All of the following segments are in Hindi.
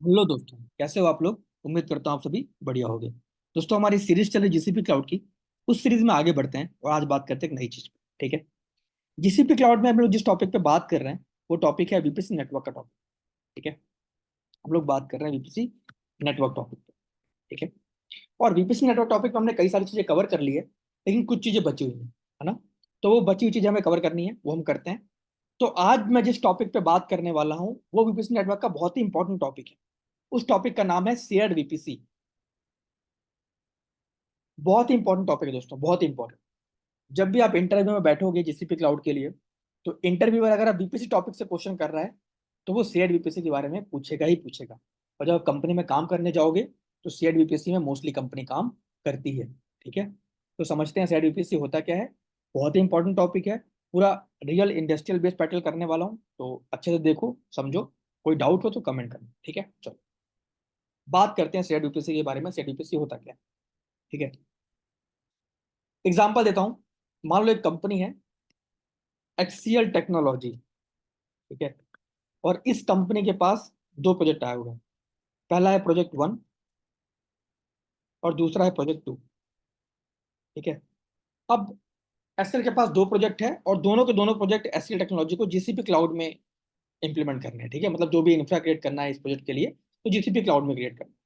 हेलो दोस्तों, कैसे हो आप लोग। उम्मीद करता हूँ आप सभी बढ़िया होंगे। दोस्तों, हमारी सीरीज चल रही जीसीपी क्लाउड की। उस सीरीज में आगे बढ़ते हैं और आज बात करते हैं एक नई चीज पे। ठीक है। जीसीपी क्लाउड में हम लोग जिस टॉपिक पे बात कर रहे हैं वो टॉपिक है वीपीसी नेटवर्क का टॉपिक। ठीक है। हम लोग बात कर रहे हैं वीपीसी नेटवर्क टॉपिक पे। ठीक है। और वीपीसी नेटवर्क टॉपिक में हमने कई सारी चीजें कवर कर ली है, लेकिन कुछ चीजें बची हुई हैं, है ना। तो वो बची हुई चीजें हमें कवर करनी है, वो हम करते हैं। तो आज मैं जिस टॉपिक पे बात करने वाला हूँ वो वीपीसी नेटवर्क का बहुत ही इंपॉर्टेंट टॉपिक है। उस टॉपिक का नाम है शेयर्ड वीपीसी। बहुत ही इंपॉर्टेंट टॉपिक है दोस्तों, बहुत ही इंपॉर्टेंट। जब भी आप इंटरव्यू में बैठोगे जीसीपी क्लाउड के लिए, तो इंटरव्यूअर अगर आप वीपीसी टॉपिक से क्वेश्चन कर रहा है तो वो शेयर्ड वीपीसी के बारे में पूछेगा ही पूछेगा। और जब आप कंपनी में काम करने जाओगे तो शेयर्ड वीपीसी में मोस्टली कंपनी काम करती है। ठीक है। तो समझते हैं शेयर्ड वीपीसी होता क्या है। बहुत ही इंपॉर्टेंट टॉपिक है। पूरा रियल इंडस्ट्रियल बेस पैटर्न करने वाला हूँ, तो अच्छे से देखो समझो। कोई डाउट हो तो कमेंट करना। ठीक है, चलो बात करते हैं शेयर्ड वीपीसी के बारे में। शेयर्ड वीपीसी होता क्या है। ठीक है। एग्जाम्पल देता हूँ। मान लो एक कंपनी है, HCL टेक्नोलॉजी। ठीक है। और इस कंपनी के पास दो प्रोजेक्ट आए हुए हैं। पहला है प्रोजेक्ट 1 और दूसरा है प्रोजेक्ट 2। ठीक है। अब एसएल के पास दो प्रोजेक्ट है और दोनों के दोनों प्रोजेक्ट एसएल टेक्नोलॉजी को जीसीपी क्लाउड में इंप्लीमेंट करने हैं। ठीक है, मतलब जो भी इंफ्रा क्रिएट करना है इस प्रोजेक्ट के लिए तो जीसीपी क्लाउड में क्रिएट करना है।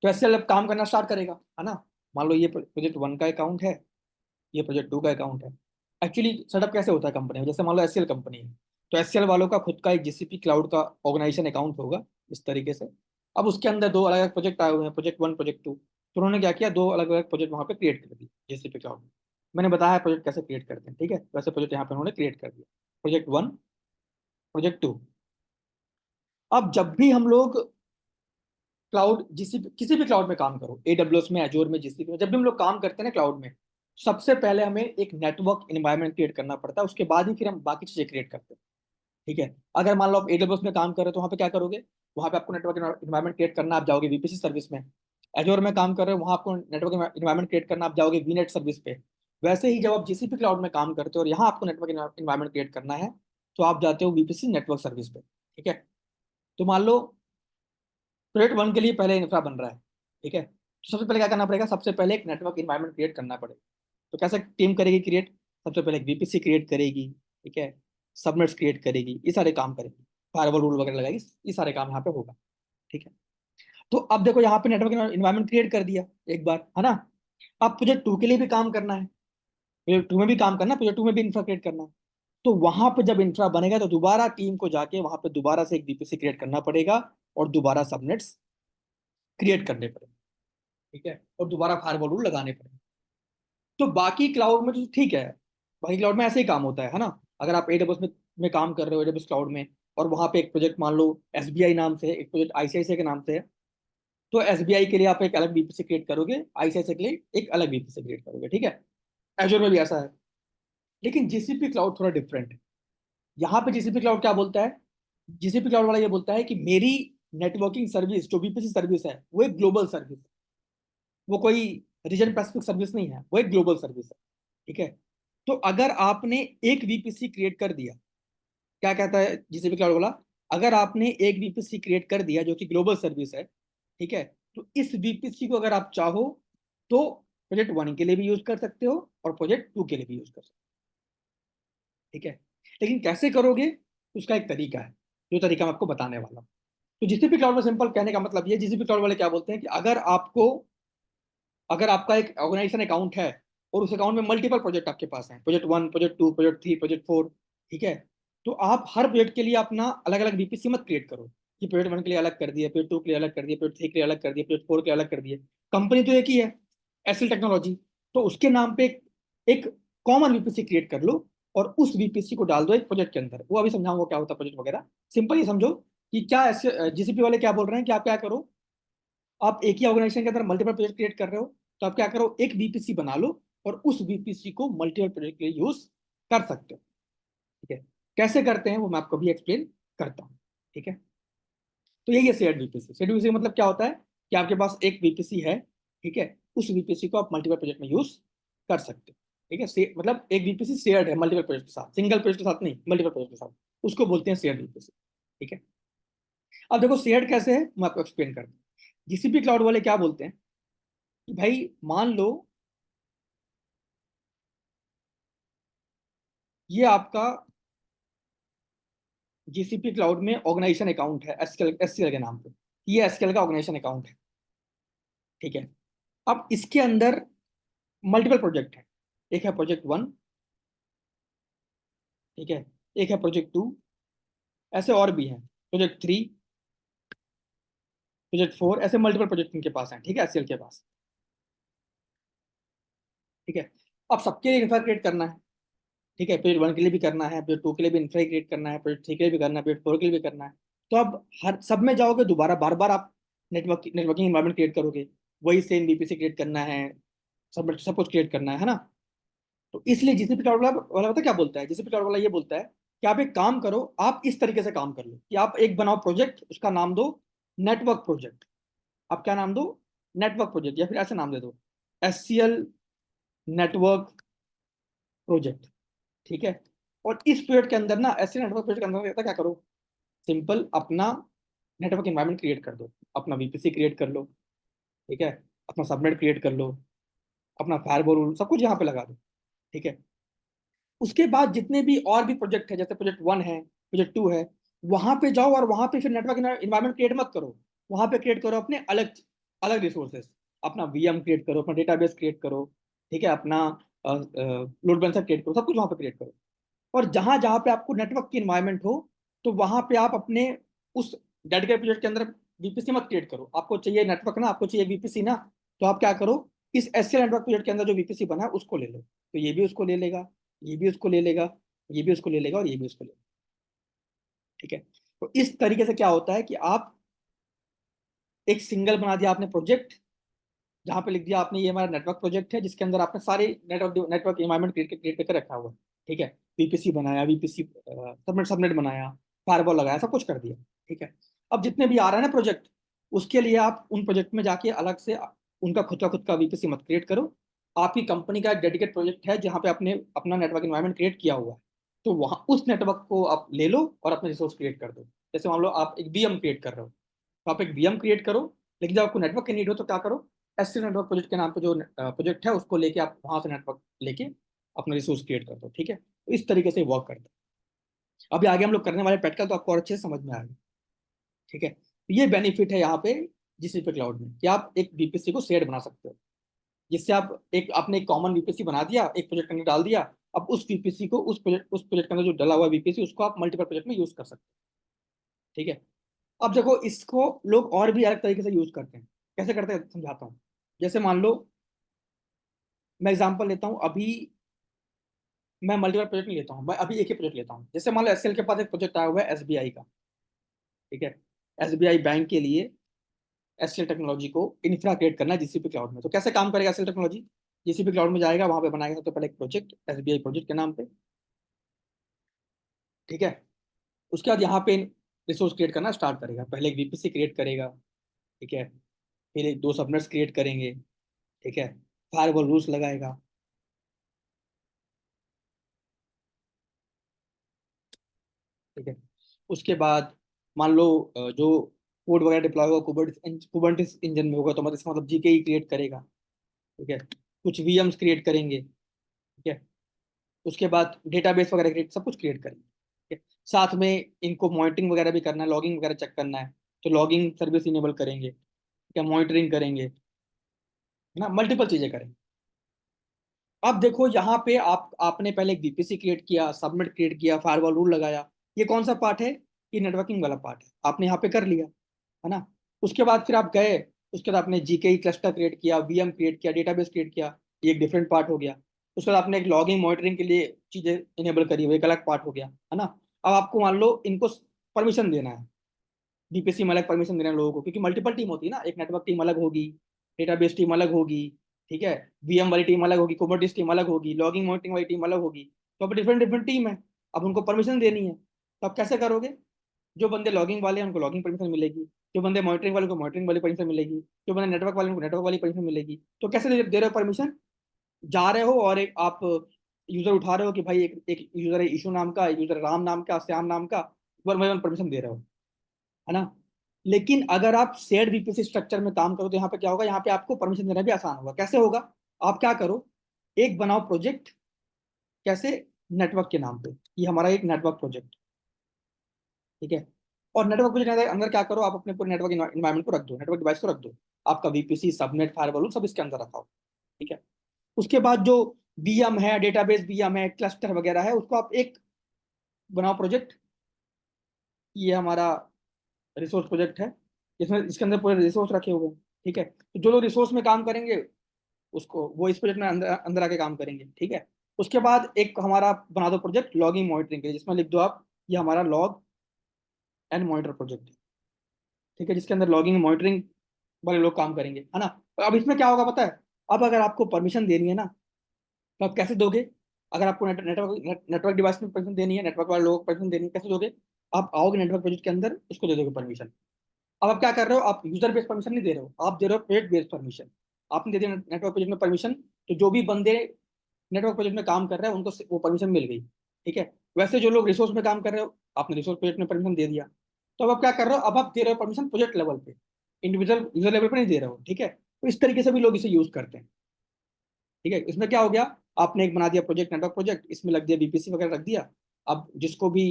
तो एसएल अब काम करना स्टार्ट करेगा, है ना। मान लो ये प्रोजेक्ट 1 का अकाउंट है, ये प्रोजेक्ट 2 का अकाउंट है। एक्चुअली सेटअप कैसे होता है कंपनी में, जैसे मान लो एचसीएल कंपनी है, तो एचसीएल वालों का खुद का एक जीसीपी क्लाउड का ऑर्गेनाइजेशन अकाउंट होगा इस तरीके से। अब उसके अंदर दो अलग अलग प्रोजेक्ट आए हुए हैं, प्रोजेक्ट 1 प्रोजेक्ट 2। तो उन्होंने क्या किया, दो अलग अलग प्रोजेक्ट वहाँ पे क्रिएट कर दिए जीसीपी क्लाउड में। मैंने बताया प्रोजेक्ट कैसे क्रिएट करते हैं, ठीक है। वैसे प्रोजेक्ट यहाँ पे उन्होंने क्रिएट कर दिया, प्रोजेक्ट 1 प्रोजेक्ट 2। अब जब भी हम लोग क्लाउड जीसीपी किसी भी क्लाउड में काम करो, एडब्ल्यूएस में, एजोर में, जीसीपी में, जब भी हम लोग काम करते हैं ना क्लाउड में, सबसे पहले हमें एक नेटवर्क एनवायरनमेंट क्रिएट करना पड़ता है। उसके बाद ही फिर हम बाकी चीजें क्रिएट करते हैं। ठीक है। अगर मान लो आप एडब्ल्यूएस में काम कर रहे हो तो वहाँ पे क्या करोगे, वहाँ पे आपको नेटवर्क एनवायरनमेंट क्रिएट करना, आप जाओगे वीपीसी सर्विस में। एजोर में काम कर रहे हो, वहाँ आपको नेटवर्क एनवायरनमेंट क्रिएट करना, आप जाओगे वीनेट सर्विस पे। वैसे ही जब आप जीसीपी क्लाउड में काम करते हो और यहाँ आपको नेटवर्क एनवायरनमेंट क्रिएट करना है, तो आप जाते हो वीपीसी नेटवर्क सर्विस पे। ठीक है। तो मान लो प्रोजेक्ट 1 के लिए पहले इंफ्रा बन रहा है। ठीक है, तो सबसे पहले क्या करना पड़ेगा, सबसे पहले एक नेटवर्क इन्वायरमेंट क्रिएट करना पड़ेगा। तो कैसे टीम करेगी क्रिएट, सबसे पहले एक वीपीसी क्रिएट करेगी। ठीक है। सबनेट्स क्रिएट करेगी, ये सारे काम करेगी, फायरवॉल रूल वगैरह लगाएगी, ये सारे काम यहाँ पे होगा। ठीक है। तो अब देखो यहाँ पे नेटवर्क इन्वायरमेंट क्रिएट कर दिया एक बार, है ना। अब प्रोजेक्ट 2 के लिए भी काम करना है, प्रोजेक्ट 2 में भी काम करना है, प्रोजेक्ट 2 में भी इंफ्रा क्रिएट करना है। तो वहां पे जब इंफ्रा बनेगा तो दोबारा टीम को जाके वहां पे दोबारा से एक वीपीसी क्रिएट करना पड़ेगा और दोबारा सबनेट्स क्रिएट करने पड़ेंगे। ठीक है। और दोबारा फायरवॉल रूल लगाने पड़ेंगे। तो बाकी क्लाउड में तो ठीक है, बाकी क्लाउड में ऐसे ही काम होता है ना। अगर आप एडब्ल्यूएस में काम कर रहे हो, एडब्ल्यूएस क्लाउड में, और वहां पे एक प्रोजेक्ट मान लो एसबीआई नाम से है, एक प्रोजेक्ट आईसीआईसीआई के नाम से है, तो एसबीआई के लिए आप एक अलग बीपीसी क्रिएट करोगे, आईसीआईसीआई के लिए एक अलग बीपीसी क्रिएट करोगे। ठीक है। एजोर में भी ऐसा है। लेकिन जीसीपी क्लाउड थोड़ा डिफरेंट है। यहाँ पे जीसीपी क्लाउड क्या बोलता है, जीसीपी क्लाउड वाला ये बोलता है कि मेरी नेटवर्किंग सर्विस जो बीपीसी सर्विस है वो एक ग्लोबल सर्विस है। वो कोई रीजन पैसिफिक सर्विस नहीं है, वो एक ग्लोबल सर्विस है। ठीक है। तो अगर आपने एक वीपीसी क्रिएट कर दिया, क्या कहता है जीसीपी क्लाउड वाला, अगर आपने एक वीपीसी क्रिएट कर दिया जो कि ग्लोबल सर्विस है, ठीक है, तो इस वीपीसी को अगर आप चाहो तो प्रोजेक्ट 1 के लिए भी यूज कर सकते हो और प्रोजेक्ट 2 के लिए भी यूज कर सकते हो। ठीक है। लेकिन कैसे करोगे, उसका एक तरीका है, जो तरीका मैं आपको बताने वाला हूँ। तो जीसीपी क्लाउड में सिंपल कहने का मतलब ये, जीसीपी क्लाउड वाले क्या बोलते हैं कि अगर आपका एक ऑर्गेनाइजेशन अकाउंट है और उस अकाउंट में मल्टीपल प्रोजेक्ट आपके पास हैं, प्रोजेक्ट 1 प्रोजेक्ट 2 प्रोजेक्ट 3 प्रोजेक्ट 4। ठीक है। तो आप हर प्रोजेक्ट के लिए अपना अलग अलग बीपीसी मत क्रिएट करो कि प्रोजेक्ट 1 के लिए अलग कर दिया, प्रोजेक्ट 2 के लिए अलग कर दिया, प्रोजेक्ट 3 के लिए अलग कर दिया, प्रोजेक्ट 4 के लिए अलग कर दिए। कंपनी तो एक ही है, एसएल टेक्नोलॉजी। तो उसके नाम पे एक कॉमन बीपीसी क्रिएट कर लो और उस बीपीसी को डाल दो एक प्रोजेक्ट के अंदर। वो अभी समझाऊंगा क्या होता है प्रोजेक्ट वगैरह। सिंपल ये समझो कि क्या ऐसे जीसीपी वाले क्या बोल रहे हैं कि आप क्या करो, आप एक ही ऑर्गेनाइजेशन के अंदर मल्टीपल प्रोजेक्ट क्रिएट कर रहे हो, तो आप क्या करो, एक बीपीसी बना लो और उस बीपीसी को मल्टीपल प्रोजेक्ट के लिए यूज कर सकते हो। ठीक है। कैसे करते हैं वो मैं आपको भी एक्सप्लेन करता हूँ। ठीक है। तो यही है शेयर्ड बीपीसी। शेयर्ड बीपीसी मतलब क्या होता है कि आपके पास एक बीपीसी है, ठीक है, उस बीपीसी को आप मल्टीपल प्रोजेक्ट में यूज कर सकते हो। ठीक है। मतलब एक बीपीसी शेयर्ड है मल्टीपल प्रोजेक्ट के साथ, सिंगल प्रोजेक्ट के साथ नहीं, मल्टीपल प्रोजेक्ट के साथ, उसको बोलते हैं शेयर्ड बीपीसी। ठीक है। अब देखो शेयर्ड कैसे है, मैं आपको एक्सप्लेन करता हूँ। जीसीपी क्लाउड वाले क्या बोलते हैं कि भाई मान लो ये आपका जीसीपी क्लाउड में ऑर्गेनाइजेशन अकाउंट है एसक्यूएल के नाम पे, ये एसक्यूएल का ऑर्गेनाइजेशन अकाउंट है। ठीक है, अब इसके अंदर मल्टीपल प्रोजेक्ट है। एक है प्रोजेक्ट 1, ठीक है, एक है प्रोजेक्ट 2, ऐसे और भी हैं, प्रोजेक्ट 3, प्रोजेक्ट 4, ऐसे मल्टीपल प्रोजेक्ट इनके पास हैं, ठीक है, एसक्यूएल के पास। ठीक है, अब सबके लिए इंफ्रा क्रिएट करना है। ठीक है, प्रोजेक्ट 1 के लिए भी करना है, प्रोजेक्ट 2 के लिए भी इंफ्रा क्रिएट करना है, प्रोजेक्ट 3 के लिए भी करना है, प्रोजेक्ट 4 के लिए भी करना है। तो अब हर सब में जाओगे दोबारा बार बार आप नेटवर्किंग इन्वायरमेंट क्रिएट करोगे, वही सेम वीपीसी क्रिएट करना है, सब कुछ क्रिएट करना है ना। तो इसलिए जीसीपी क्लाउड वाला वाला पता क्या बोलता है, जीसीपी क्लाउड वाला ये बोलता है कि आप एक काम करो, आप इस तरीके से काम कर लो कि आप एक बनाओ प्रोजेक्ट, उसका नाम दो नेटवर्क प्रोजेक्ट। आप क्या नाम दो, नेटवर्क प्रोजेक्ट, या फिर ऐसे नाम दे दो, एससीएल नेटवर्क प्रोजेक्ट। ठीक है, और इस प्रोजेक्ट के अंदर ना, एससीएल नेटवर्क प्रोजेक्ट के अंदर क्या करो, सिंपल अपना नेटवर्क एनवायरनमेंट क्रिएट कर दो, अपना वीपीसी क्रिएट कर लो। ठीक है, अपना सबनेट क्रिएट कर लो, अपना फायरवॉल सब कुछ यहाँ पे लगा दो। ठीक है, उसके बाद जितने भी और भी प्रोजेक्ट है, जैसे प्रोजेक्ट 1 है, प्रोजेक्ट 2 है, वहां पे जाओ और वहां पे फिर नेटवर्क इन्वायरमेंट क्रिएट मत करो। वहां पे क्रिएट करो अपने अलग अलग रिसोर्सेस, अपना वीएम क्रिएट करो, अपना डेटाबेस क्रिएट करो। ठीक है, अपना लोड बैलेंसर क्रिएट करो, सब कुछ वहां पे क्रिएट करो। और जहां जहां पे आपको नेटवर्क की इन्वायरमेंट हो, तो वहां पे आप अपने उस डेडिकेटेड प्रोजेक्ट के अंदर वीपीसी मत क्रिएट करो। आपको चाहिए नेटवर्क ना, आपको चाहिए वीपीसी ना, तो आप क्या करो, इस एससीएल नेटवर्क प्रोजेक्ट के अंदर जो वीपीसी बना है उसको ले लो। तो ये भी उसको ले लेगा, ये भी उसको ले लेगा, ये भी उसको ले लेगा, और ये भी उसको ले लेगा। ठीक है, तो इस तरीके से क्या होता है कि आप एक सिंगल बना दिया आपने प्रोजेक्ट, जहां पे लिख दिया आपने ये हमारा नेटवर्क प्रोजेक्ट है, जिसके अंदर आपने सारे नेटवर्क इन्वायरमेंट क्रिएट करके रखा हुआ है। ठीक है, वीपीसी बनाया, वीपीसी सबनेट सबनेट बनाया, फायरवॉल लगाया, सब कुछ कर दिया। ठीक है, अब जितने भी आ रहे हैं ना प्रोजेक्ट, उसके लिए आप उन प्रोजेक्ट में जाके अलग से उनका खुद का वीपीसी मत क्रिएट करो। आपकी कंपनी का एक डेडिकेट प्रोजेक्ट है जहाँ पे आपने अपना नेटवर्क इन्वायरमेंट क्रिएट किया हुआ है, तो वहाँ उस नेटवर्क को आप ले लो और अपने रिसोर्स क्रिएट कर दो। जैसे मान लो आप एक वीएम क्रिएट कर रहे हो, तो आप एक वीएम क्रिएट करो, लेकिन जब आपको नेटवर्क की नीड हो तो क्या करो, एससी नेटवर्क प्रोजेक्ट के नाम पे जो प्रोजेक्ट है उसको लेके आप वहां से नेटवर्क लेके अपना रिसोर्स क्रिएट कर दो। ठीक है, तो इस तरीके से वर्क करता है। अभी आगे हम लोग करने वाले प्रैक्टिकल, तो आपको और अच्छे से समझ में आएगा। ठीक है, तो ये बेनिफिट है यहाँ पे जीसीपी क्लाउड में कि आप एक वीपीसी को शेयर बना सकते हो, जिससे आप एक आपने एक कॉमन वीपीसी बना दिया, एक प्रोजेक्ट के अंदर डाल दिया। अब उस वीपीसी को उस प्रोजेक्ट के अंदर जो डला हुआ वीपीसी, उसको आप मल्टीपल प्रोजेक्ट में यूज कर सकते हो। ठीक है, अब देखो इसको लोग और भी अलग तरीके से यूज करते हैं। कैसे करते हैं समझाता हूँ। जैसे मान लो मैं एग्जांपल लेता हूँ, अभी मैं मल्टीपल प्रोजेक्ट नहीं लेता हूँ, मैं अभी एक ही प्रोजेक्ट लेता हूँ। जैसे मान लो एसएल के पास एक प्रोजेक्ट आया हुआ है एसबीआई का। ठीक है, एसबीआई बैंक के लिए एसएल टेक्नोलॉजी को इंफ्रा क्रिएट करना है जीसीपी क्लाउड में। तो कैसे काम करेगा एसएल टेक्नोलॉजी, जीसीपी क्लाउड में जाएगा, वहां पे बनाएगा सबसे पहले एक प्रोजेक्ट एसबीआई प्रोजेक्ट के नाम पे। ठीक है, उसके बाद यहाँ पे रिसोर्स क्रिएट करना स्टार्ट करेगा, पहले एक वीपीसी क्रिएट करेगा। ठीक है, फिर एक दो सबनेट्स क्रिएट करेंगे। ठीक है, फायरवॉल रूल्स लगाएगा। ठीक है, उसके बाद मान लो जो कोड वगैरह डिप्लॉय होगा कुबरनेटिस इंजन में होगा, तो मतलब इसका मतलब जीके क्रिएट करेगा। ठीक है, कुछ वीएम्स क्रिएट करेंगे। ठीक है, उसके बाद डेटाबेस वगैरह क्रिएट, सब कुछ क्रिएट करेंगे। ठीक है, साथ में इनको मॉनिटरिंग वगैरह भी करना है, लॉगिंग वगैरह चेक करना है, तो लॉगिंग सर्विस इनेबल करेंगे। ठीक है, मॉनिटरिंग करेंगे, है ना, मल्टीपल चीजें करेंगे। अब देखो यहाँ पे आपने पहले एक वीपीसी क्रिएट किया, सबनेट क्रिएट किया, फायरवॉल रूल लगाया, ये कौन सा पार्ट है, ये नेटवर्किंग वाला पार्ट है, आपने यहाँ पे कर लिया, है ना। उसके बाद फिर आप गए, उसके बाद आपने जीके क्लस्टर क्रिएट किया, वीएम क्रिएट किया, डेटाबेस क्रिएट किया, ये एक डिफरेंट पार्ट हो गया। उसके बाद आपने एक लॉगिंग मॉनिटरिंग के लिए चीजें इनेबल करी, वो एक अलग पार्ट हो गया, है ना। अब आपको मान लो इनको परमिशन देना है, बीपीसी में अलग परमिशन देना है लोगों को, क्योंकि मल्टीपल टीम होती है ना, एक नेटवर्क टीम अलग होगी, डेटाबेस टीम अलग होगी। ठीक है, वीएम वाली टीम अलग होगी, कुबरनेटिस टीम अलग होगी, लॉगिंग मॉनिटरिंग वाली टीम अलग होगी। तो अब डिफरेंट डिफरेंट टीम है, अब उनको परमिशन देनी है, तो अब कैसे करोगे, जो बंदे लॉगिंग वाले हैं उनको लॉगिंग परमिशन मिलेगी, जो बंदे मॉनिटरिंग वाले को मॉनिटरिंग वाली परमिशन मिलेगी, जो बंदे नेटवर्क वाले को नेटवर्क वाली परमिशन मिलेगी। तो कैसे दे रहे हो परमिशन, जा रहे हो और एक आप यूजर उठा रहे हो कि भाई एक यूजर है ईशु नाम का, एक यूजर राम नाम का, श्याम नाम का, वन बाय वन परमिशन दे रहे हो, है ना। लेकिन अगर आप शेयर्ड वीपीसी स्ट्रक्चर में काम करो तो यहाँ पे क्या होगा, यहाँ पे आपको परमिशन देना भी आसान होगा। कैसे होगा, आप क्या करो, एक बनाओ प्रोजेक्ट, कैसे, नेटवर्क के नाम पे, ये हमारा एक नेटवर्क प्रोजेक्ट, ठीक है। और नेटवर्क प्रोजेक्ट के अंदर क्या करो, आप अपने पूरे नेटवर्क इन्वायरमेंट को रख दो, नेटवर्क डिवाइस को रख दो, आपका वीपीसी, सबनेट, फायरवॉल सब इसके अंदर रखा हो, ठीक है। उसके बाद जो वीएम है, डेटाबेस वीएम है, क्लस्टर वगैरह है, उसको आप एक बनाओ प्रोजेक्ट। ये हमारा रिसोर्स प्रोजेक्ट है, इसमें इसके अंदर पूरे रिसोर्स रखे हुए हैं, ठीक है। तो जो लोग रिसोर्स में काम करेंगे उसको, वो इस प्रोजेक्ट में अंदर अंदर आके काम करेंगे, ठीक है। उसके बाद एक हमारा बना दो प्रोजेक्ट लॉगिंग मॉनिटरिंग के, जिसमें लिख दो आप, ये हमारा लॉग एंड मॉनिटर प्रोजेक्ट है, ठीक है, जिसके अंदर लॉगिंग मॉनिटरिंग वाले लोग काम करेंगे, है ना। तो अब इसमें क्या होगा पता है, अब अगर आपको परमिशन देनी है ना, तो आप कैसे दोगे। अगर आपको नेटवर्क डिवाइस में परमिशन देनी है, नेटवर्क वाले लोगों को परमिशन देनी है, कैसे दोगे। आप आओगे नेटवर्क प्रोजेक्ट के अंदर, उसको दे दोगे परमिशन। अब आप क्या कर रहे हो, आप यूजर बेस्ड परमिशन नहीं दे रहे हो, आप दे रहे हो प्रोजेक्ट बेस्ड परमिशन। आपने दे दिया नेटवर्क प्रोजेक्ट में परमिशन, तो जो भी बंदे नेटवर्क प्रोजेक्ट में काम कर रहे हैं उनको वो परमिशन मिल गई, ठीक है। वैसे जो लोग रिसोर्स में काम कर रहे हो, आपने रिसोर्स प्रोजेक्ट में परमिशन दे दिया। तो अब आप क्या कर रहे हो, अब आप दे रहे हो परमिशन प्रोजेक्ट लेवल पे, इंडिविजुअल यूजर लेवल पे नहीं दे रहे हो, ठीक है। तो इस तरीके से भी लोग इसे यूज करते हैं, ठीक है। इसमें क्या हो गया, आपने एक बना दिया प्रोजेक्ट, नेटवर्क प्रोजेक्ट, इसमें लग दिया बीपीसी वगैरह रख दिया। अब जिसको भी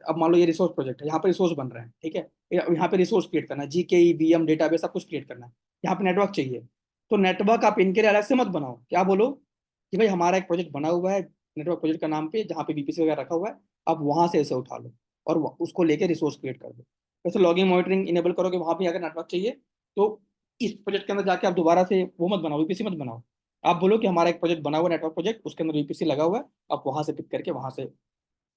अब मान लो ये रिसोर्स प्रोजेक्ट है, यहाँ पे रिसोर्स बन रहा है, ठीक है। यहाँ पे रिसोर्स क्रिएट करना है, जीके, वीएम, डेटाबेस सब कुछ क्रिएट करना है। यहाँ पे नेटवर्क चाहिए, तो नेटवर्क आप इनके लिए अलग से मत बनाओ, क्या बोलो कि भाई हमारा एक प्रोजेक्ट बना हुआ है नेटवर्क प्रोजेक्ट का नाम पे, जहाँ पे बीपीसी वगैरह रखा हुआ है, आप वहां से इसे उठा लो और उसको लेके रिसोर्स क्रिएट कर दो। जैसे लॉगिंग मॉनिटरिंग इनेबल करोगे, वहां भी अगर नेटवर्क चाहिए तो इस प्रोजेक्ट के अंदर जाके आप दोबारा से वो मत बनाओ, बीपीसी मत बनाओ। आप बोलो कि हमारा एक प्रोजेक्ट बना हुआ है नेटवर्क प्रोजेक्ट, उसके अंदर वीपीसी लगा हुआ है, आप वहां से पिक करके वहां से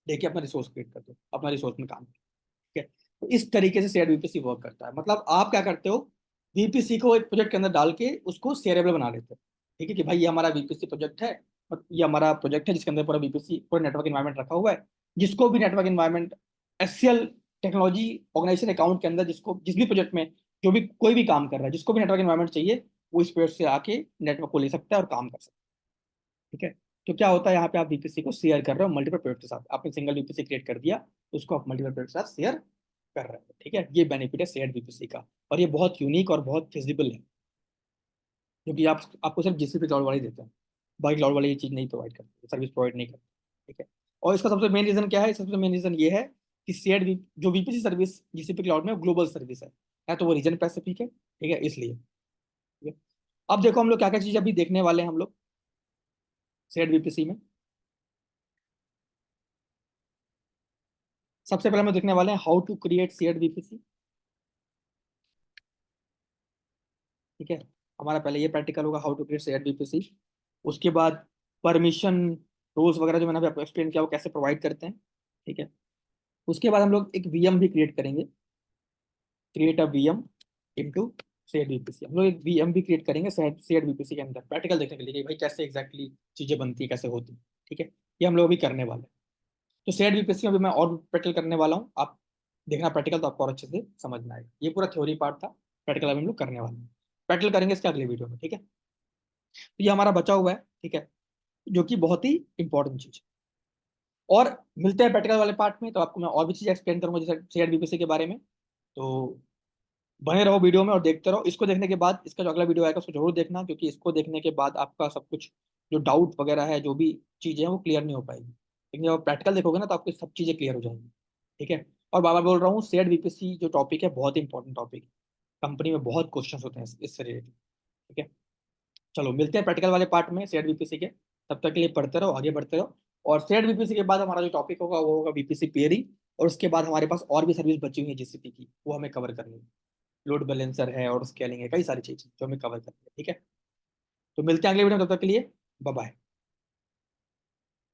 लेके अपना रिसोर्स क्रिएट कर दो, अपना रिसोर्स में काम, ठीक है। तो इस तरीके से शेयर वीपीसी वर्क करता है। मतलब आप क्या करते हो, वीपीसी को एक प्रोजेक्ट के अंदर डाल के उसको शेयरेबल बना लेते हो, ठीक है, कि भाई ये हमारा वीपीसी प्रोजेक्ट है, और ये हमारा प्रोजेक्ट है जिसके अंदर पूरा वीपीसी पूरा नेटवर्क इन्वायरमेंट रखा हुआ है। जिसको भी network environment SCL technology organisation account के अंदर, जिसको जिस भी प्रोजेक्ट में जो भी कोई भी काम कर रहा है, जिसको भी नेटवर्क इन्वायरमेंट चाहिए, वो इस पेज से आके नेटवर्क को ले सकता है और काम कर सकता है, ठीक है। तो क्या होता है, यहाँ पे आप वीपीसी को शेयर कर रहे हो मल्टीपल प्रोजेक्ट के साथ, आपने सिंगल वीपीसी क्रिएट कर दिया, तो उसको आप मल्टीपल प्रोजेक्ट के साथ शेयर कर रहे हो, ठीक है। ये बेनिफिट है शेयर्ड वीपीसी का, और ये बहुत यूनिक और बहुत फिजिबल है, क्योंकि आप आपको सिर्फ जीसीपी क्लाउड वाले ही देते हैं, बाकी क्लाउड वाले ये चीज़ नहीं प्रोवाइड करते, सर्विस प्रोवाइड नहीं करते, ठीक है। और इसका सबसे मेन रीजन क्या है, सबसे मेन रीजन ये है कि शेयर्ड जो वीपीसी सर्विस जीसीपी क्लाउड में ग्लोबल सर्विस है तो वो रीजन पैसिफिक है, ठीक है, इसलिए, ठीक है। अब देखो हम लोग क्या क्या चीज़ अभी देखने वाले हैं हम लोग शेयर्ड वीपीसी में। सबसे पहले हम देखने वाले हैं how to create shared VPC, ठीक है। हमारा पहले ये प्रैक्टिकल होगा, how to create shared VPC. उसके बाद परमिशन रोल्स वगैरह जो मैंने अभी आपको एक्सप्लेन किया वो कैसे प्रोवाइड करते हैं, ठीक है। उसके बाद हम लोग एक वीएम भी क्रिएट करेंगे, create a VM into shared VPC. हम लोग एक वीएम भी क्रिएट करेंगे शेयर्ड वीपीसी के अंदर, प्रैक्टिकल देखने के लिए कि भाई कैसे एग्जैक्टली चीजें बनती है, कैसे होती है, ठीक है। ये हम लोग अभी करने वाले हैं। तो शेयर्ड वीपीसी में भी मैं और प्रैक्टिकल करने वाला हूँ, आप देखना प्रैक्टिकल, तो आपको और अच्छे से समझ में आएगा। ये पूरा थ्योरी पार्ट था, प्रैक्टिकल अभी हम लोग करने वाले हैं, प्रैक्टिकल करेंगे इसके अगले वीडियो में, ठीक है। तो ये हमारा बचा हुआ है, ठीक है, जो कि बहुत ही इंपॉर्टेंट चीज है। और मिलते हैं प्रैक्टिकल वाले पार्ट में, तो आपको मैं और भी चीज़ एक्सप्लेन करूंगा जैसे शेयर्ड बीपीसी के बारे में। तो बने रहो वीडियो में और देखते रहो। इसको देखने के बाद इसका जो अगला वीडियो आएगा उसको जरूर देखना, क्योंकि इसको देखने के बाद आपका सब कुछ जो डाउट वगैरह है, जो भी चीज़ें हैं वो क्लियर नहीं हो पाएगी, लेकिन जब आप प्रैक्टिकल देखोगे ना तो आपको सब चीज़ें क्लियर हो जाएंगी, ठीक है। और बार बार बोल रहा हूँ, शेयर्ड बीपीसी जो टॉपिक है बहुत इंपॉर्टेंट टॉपिक है, कंपनी में बहुत क्वेश्चन होते हैं इससे रिलेटेड, ठीक है। चलो मिलते हैं प्रैक्टिकल वाले पार्ट में शेयर्ड बीपीसी के, तब तक के लिए पढ़ते रहो, आगे बढ़ते रहो। और शेयर्ड बीपीसी के बाद हमारा जो टॉपिक होगा वो होगा बीपीसी पेयरिंग, और उसके बाद हमारे पास और भी सर्विस बची हुई है जीसीपी की, वो हमें कवर करनी है। लोड बैलेंसर है और स्केलिंग है, कई सारी चीजें जो हमें कवर करनी है, ठीक है। तो मिलते हैं अगले वीडियो में, तब तक के लिए बाय बाय।